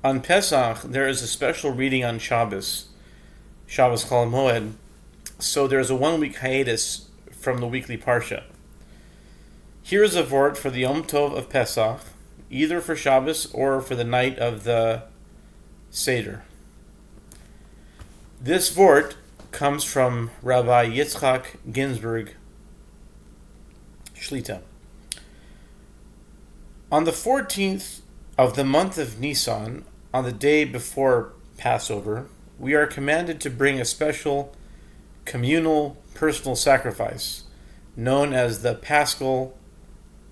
On Pesach, there is a special reading on Shabbos Chol Moed, so there is a 1 week hiatus from the weekly Parsha. Here is a vort for the Yom Tov of Pesach, either for Shabbos or for the night of the Seder. This vort comes from Rabbi Yitzchak Ginsburg Shlita. On the 14th of the month of Nisan, on the day before Passover, we are commanded to bring a special communal personal sacrifice known as the Paschal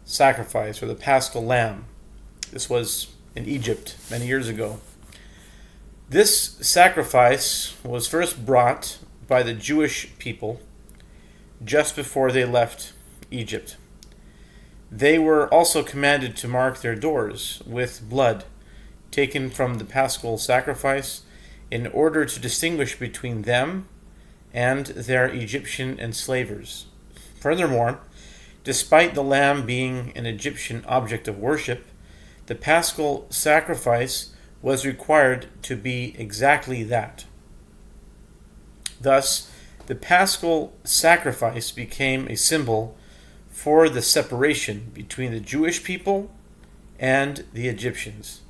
sacrifice or the Paschal lamb. This was in Egypt many years ago. This sacrifice was first brought by the Jewish people just before they left Egypt. They were also commanded to mark their doors with blood taken from the Paschal sacrifice in order to distinguish between them and their Egyptian enslavers. Furthermore, despite the lamb being an Egyptian object of worship, the Paschal sacrifice was required to be exactly that. Thus, the Paschal sacrifice became a symbol for the separation between the Jewish people and the Egyptians.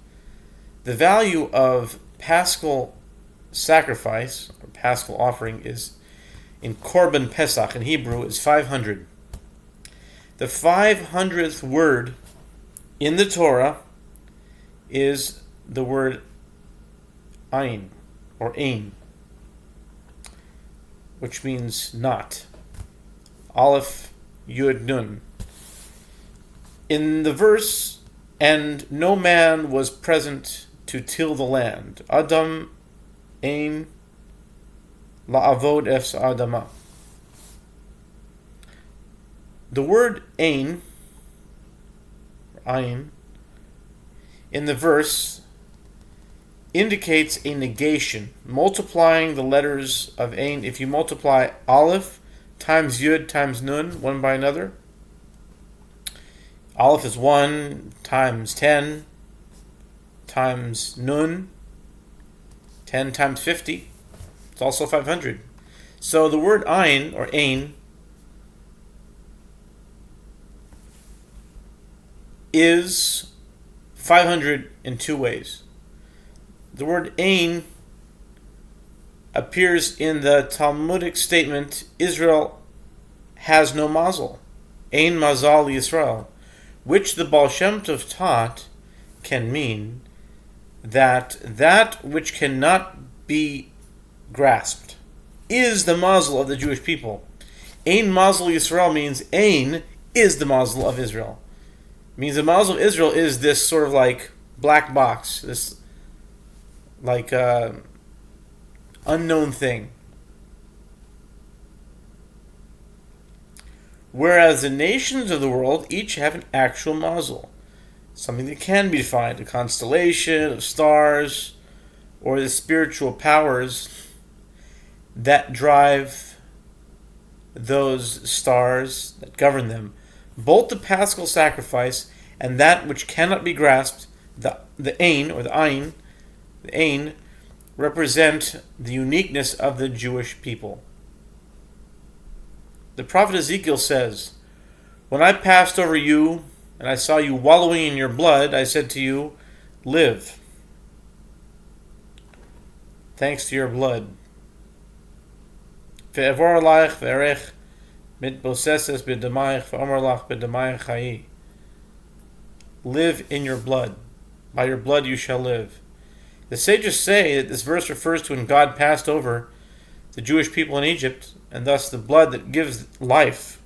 The value of Paschal sacrifice, or Paschal offering, is in Korban Pesach in Hebrew is 500. The 500th word in the Torah is the word ein, or ein, which means not. Aleph, Yud, Nun. In the verse, and no man was present to till the land. Adam ein la'avod es adama. The word ein, in the verse indicates a negation, multiplying the letters of ein. If you multiply Aleph times Yud times Nun, one by another, Aleph is 1 times 10 times Nun, 10 times 50. It's also 500. So the word ein, or ein, is 500 in two ways. The word ein appears in the Talmudic statement, Israel has no mazel, ein mazal Yisrael, which the Baal Shem Tov taught can mean that which cannot be grasped is the mazel of the Jewish people. Ein mazel Yisrael means ein is the mazel of Israel. It means the mazel of Israel is this sort of like black box, this like unknown thing. Whereas the nations of the world each have an actual mazel, something that can be defined, a constellation of stars, or the spiritual powers that drive those stars, that govern them. Both the Paschal sacrifice and that which cannot be grasped, the ein, or the ein, represent the uniqueness of the Jewish people. The prophet Ezekiel says, when I passed over you and I saw you wallowing in your blood, I said to you, live, thanks to your blood. Ve'evor alaich ve'erech mitboseses b'damayich ve'omer lach b'damayich chayi. Live in your blood. By your blood you shall live. The sages say that this verse refers to when God passed over the Jewish people in Egypt, and thus the blood that gives life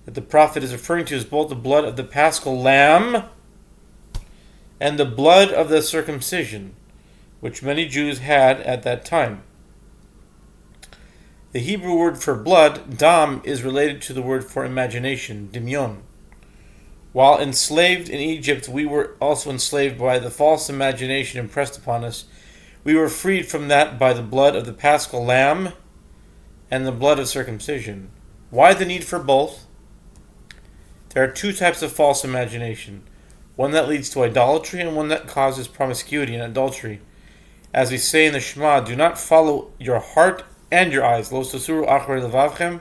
that the prophet is referring to is both the blood of the Paschal lamb and the blood of the circumcision, which many Jews had at that time. The Hebrew word for blood, dam, is related to the word for imagination, dimyon. While enslaved in Egypt, we were also enslaved by the false imagination impressed upon us. We were freed from that by the blood of the Paschal lamb and the blood of circumcision. Why the need for both? There are two types of false imagination. one that leads to idolatry and one that causes promiscuity and adultery. As we say in the Shema, do not follow your heart and your eyes. Lo tasuru achrei levavchem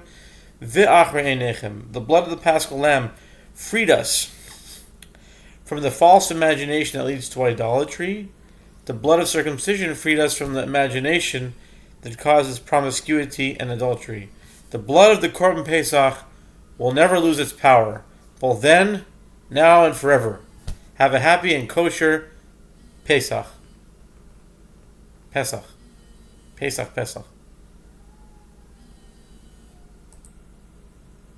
ve'achrei einechem. The blood of the Paschal Lamb freed us from the false imagination that leads to idolatry. The blood of circumcision freed us from the imagination that causes promiscuity and adultery. The blood of the Korban Pesach will never lose its power, both then, now, and forever. Have a happy and kosher Pesach. Pesach. Pesach, Pesach.